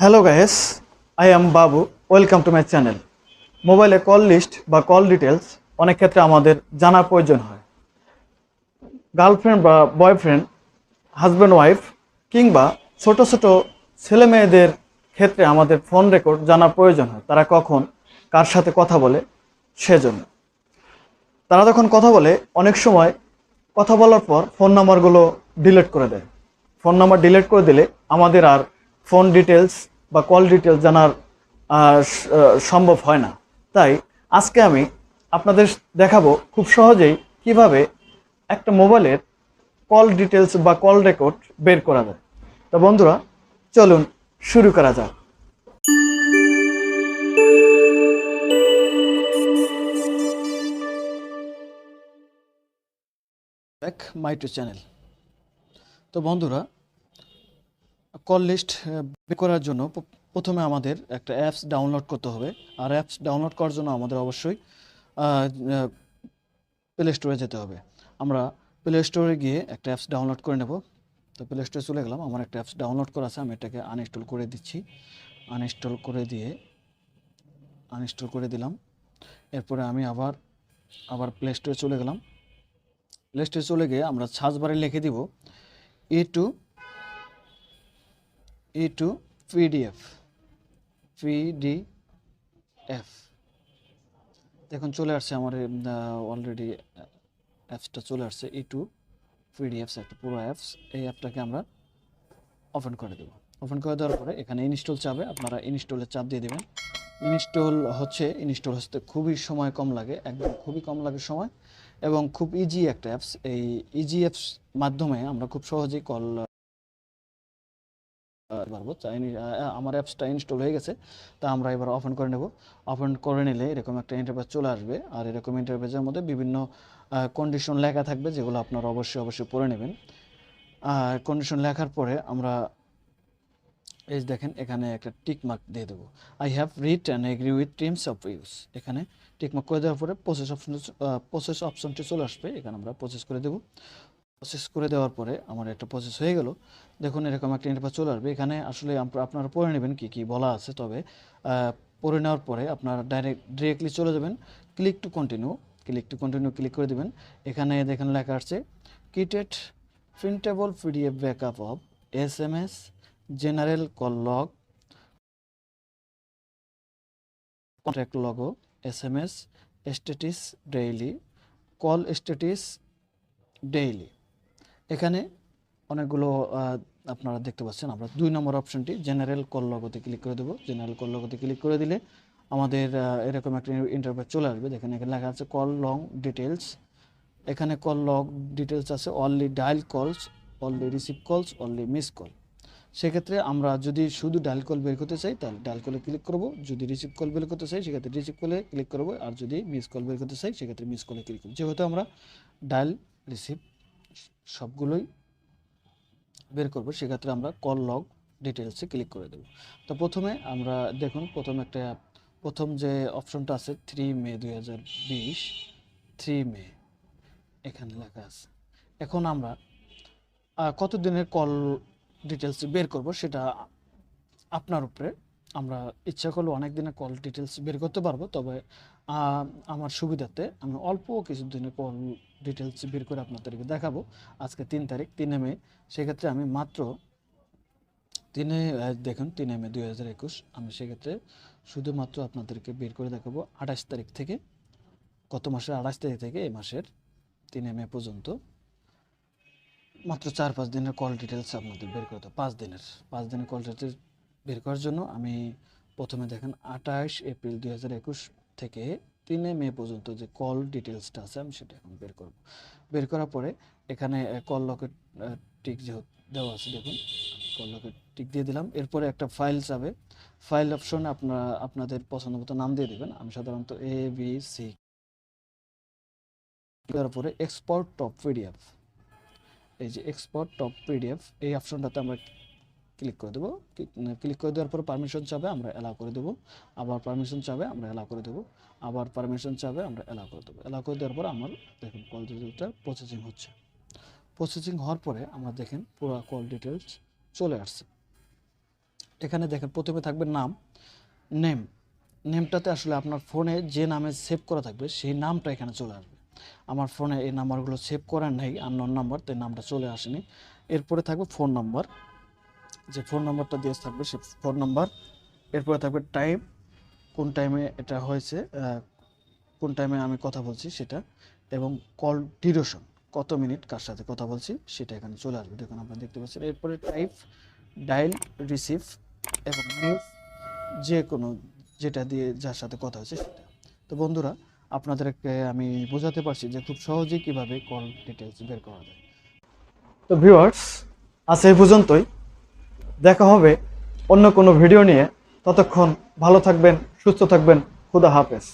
Hello guys, I am Babu. Welcome to my channel. মোবাইলে call list বা call details অনেক ক্ষেত্রে আমাদের জানার প্রয়োজন হয়। গার্লফ্রেন্ড বা বয়ফ্রেন্ড, হাজব্যান্ড ওয়াইফ কিংবা ছোট ছোট ছেলে মেয়েদের ক্ষেত্রে আমাদের ফোন রেকর্ড জানার প্রয়োজন হয়। তারা কখন কার সাথে কথা বলে সেজন্য। তারা যখন কথা বলে অনেক সময় কথা বলার পর ফোন নাম্বারগুলো ডিলিট করে দেয়। ফোন নাম্বার ডিলিট করে দিলে আমাদের আর ফোন ডিটেলস বা কল ডিটেলস জানার সম্ভব হয় না। তাই আজকে আমি আপনাদের দেখাবো খুব সহজেই কিভাবে একটা মোবাইলের কল ডিটেলস বা কল রেকর্ড বের করা যায়। তো বন্ধুরা, চলুন শুরু করা যাক। Back my to channel. তো বন্ধুরা, কল লিস্ট বের করার জন্য প্রথমে আমাদের একটা অ্যাপস ডাউনলোড করতে হবে। আর অ্যাপস ডাউনলোড করার জন্য আমাদের অবশ্যই প্লে স্টোরে যেতে হবে। আমরা প্লে স্টোরে গিয়ে একটা অ্যাপস ডাউনলোড করে নেব। তো প্লে স্টোরে চলে গেলাম। আমার একটা অ্যাপস ডাউনলোড করা আছে, আমি এটাকে আনইনস্টল করে দিচ্ছি। আনইনস্টল করে দিলাম। এরপরে আমি আবার প্লে স্টোরে চলে গেলাম। প্লে স্টোরে চলে গিয়ে আমরা সার্চ বারে লিখে দিব ই টু পিডিএফ। দেখুন চলে আসছে আমার অলরেডি অ্যাপসটা চলে আসছে। পিডিএফ একটা পুরো অ্যাপস। এই অ্যাপটাকে আমরা ওপেন করে দেব। ওপেন করে দেওয়ার পরে এখানে ইনস্টল চাবে, আপনারা ইনস্টলের চাপ দিয়ে দেবেন। ইনস্টল হতে খুবই সময় কম লাগে, একদম খুবই কম লাগে সময়, এবং খুব ইজি একটা অ্যাপস। এই ইজি অ্যাপস মাধ্যমে আমরা খুব সহজেই কল পারবো। আমার অ্যাপসটা ইনস্টল হয়ে গেছে, তা আমরা এবার ওপেন করে নেব। ওপেন করে নিলে এরকম একটা ইন্টারফেস চলে আসবে। আর এরকম ইন্টারফেসের মধ্যে বিভিন্ন কন্ডিশন লেখা থাকবে, যেগুলো আপনারা অবশ্যই পড়ে নেবেন। কন্ডিশন লেখার পরে আমরা এই দেখেন এখানে একটা টিক মার্ক দিয়ে দেবো। I have read and agree with terms of use. এখানে টিক মার্ক করে দেওয়ার পরে প্রসেস অপশনটি চলে আসবে। এখানে আমরা প্রসেস করে দেবো। প্রসেস করে দেওয়ার পরে আমার একটা প্রসেস হয়ে গেল। দেখুন এরকম একটা ইন্টারফেস চলে আসবে। এখানে আসলে আপনারা পড়ে নেবেন কি কি বলা আছে। তবে পড়ে নেওয়ার পরে আপনারা ডিরেক্টলি চলে যাবেন ক্লিক করে দেবেন। এখানে দেখেন লেখা আসছে kitted printable PDF backup of SMS general call log contact logo SMS status daily call status daily. এখানে অনেকগুলো আপনারা দেখতে পাচ্ছেন। আমরা 2 নম্বর অপশনটি জেনারেল কল লগোতে ক্লিক করে দেবো। জেনারেল কল লগোতে ক্লিক করে দিলে আমাদের এরকম একটা ইন্টারফেস চলে আসবে। দেখেন এখানে লেখা আছে কল লং ডিটেলস। এখানে কল লগ ডিটেলস আছে অনলি ডায়াল কলস, অনলি রিসিভ কলস, অনলি মিস কল। সেক্ষেত্রে আমরা যদি শুধু ডায়াল কল বের করতে চাই তাহলে ডায়াল কলে ক্লিক করব, যদি রিসিভ কল বের করতে চাই সেক্ষেত্রে রিসিভ কলে ক্লিক করব, আর যদি মিস কল বের করতে চাই সেক্ষেত্রে মিস কলে ক্লিক করব। যেহেতু আমরা ডায়াল রিসিভ সবগুলোই বের করব, সেক্ষেত্রে আমরা কল লগ ডিটেলসে ক্লিক করে দেব। তো প্রথমে আমরা দেখুন প্রথম যে অপশনটা আছে 3 মে 2020, 3 মে এখানে লেখা আছে। এখন আমরা কত দিনের কল ডিটেলস বের করব সেটা আপনার উপরে। আমরা ইচ্ছা করলে অনেক দিনের কল ডিটেলস বের করতে পারবো, তবে আমার সুবিধাতে আমি অল্প কিছু দিনের কল ডিটেলস বের করে আপনাদেরকে দেখাবো। আজকে 3 তারিখ, 3 মে। সেক্ষেত্রে আমি মাত্র দেখুন 3 মে 2021, আমি সেক্ষেত্রে শুধুমাত্র আপনাদেরকে বের করে দেখাবো 28 তারিখ থেকে, গত মাসের 28 তারিখ থেকে এই মাসের 3 মে পর্যন্ত মাত্র 4-5 দিনের কল ডিটেলস আপনাদের বের করতে। 5 দিনের কল ডিটেলস বের করার জন্য আমি প্রথমে দেখেন 28 এপ্রিল 2021 থেকে 3 মে পর্যন্ত যে কল ডিটেলসটা আছে আমি সেটা এখন বের করব। বের করার পরে এখানে কল লকেট টিক যে দেওয়া আছে, দেখুন কল লকেট টিক দিয়ে দিলাম। এরপরে একটা ফাইল যাবে, ফাইল অপশনে আপনাদের পছন্দ মতো নাম দিয়ে দেবেন। আমি সাধারণত ABC দেওয়ার পরে এক্সপোর্ট টপ পিডিএফ, এই যে এক্সপোর্ট টপ পিডিএফ এই অপশনটাতে আমরা ক্লিক করে দেবো। ক্লিক করে দেওয়ার পর পারমিশন চাবে, আমরা অ্যালাউ করে দেবো। আবার পারমিশন চাবে, আমরা অ্যালাউ করে দেবো। আবার পারমিশন চাবে, আমরা অ্যালাউ করে দেবো। অ্যালাউ করে দেওয়ার পর আমার দেখুন কল ডিটেলসটা প্রসেসিং হচ্ছে। প্রসেসিং হওয়ার পরে আমরা দেখেন পুরো কল ডিটেলস চলে আসছে। এখানে দেখেন প্রথমে থাকবে নাম, নেম। নেমটাতে আসলে আপনার ফোনে যে নামে সেভ করা থাকবে সেই নামটা এখানে চলে আসবে। আমার ফোনে এই নাম্বারগুলো সেভ করা নেই, আননোন নাম্বার, তাই নামটা চলে আসেনি। এরপরে থাকবে ফোন নাম্বার, যে ফোন নাম্বারটা দিয়ে থাকবে সে ফোন নাম্বার। এরপরে থাকবে টাইম, কোন টাইমে এটা হয়েছে, কোন টাইমে আমি কথা বলছি সেটা, এবং কল ডিউরেশন, কত মিনিট কার সাথে কথা বলছি সেটা এখানে চলে আসবে, দেখুন আপনারা দেখতে পাচ্ছেন। এরপরে টাইপ, ডায়াল, রিসিভ এবং মুভ, যে কোনো যেটা দিয়ে যার সাথে কথা হচ্ছে সেটা। তো বন্ধুরা, আপনাদেরকে আমি বোঝাতে পারছি যে খুব সহজেই কিভাবে কল ডিটেলস বের করা যায়। তো ভিউয়ার্স, আজ এই পর্যন্তই, দেখা হবে অন্য কোনো ভিডিও নিয়ে। ততক্ষণ ভালো থাকবেন, সুস্থ থাকবেন, খুদা হাফেজ।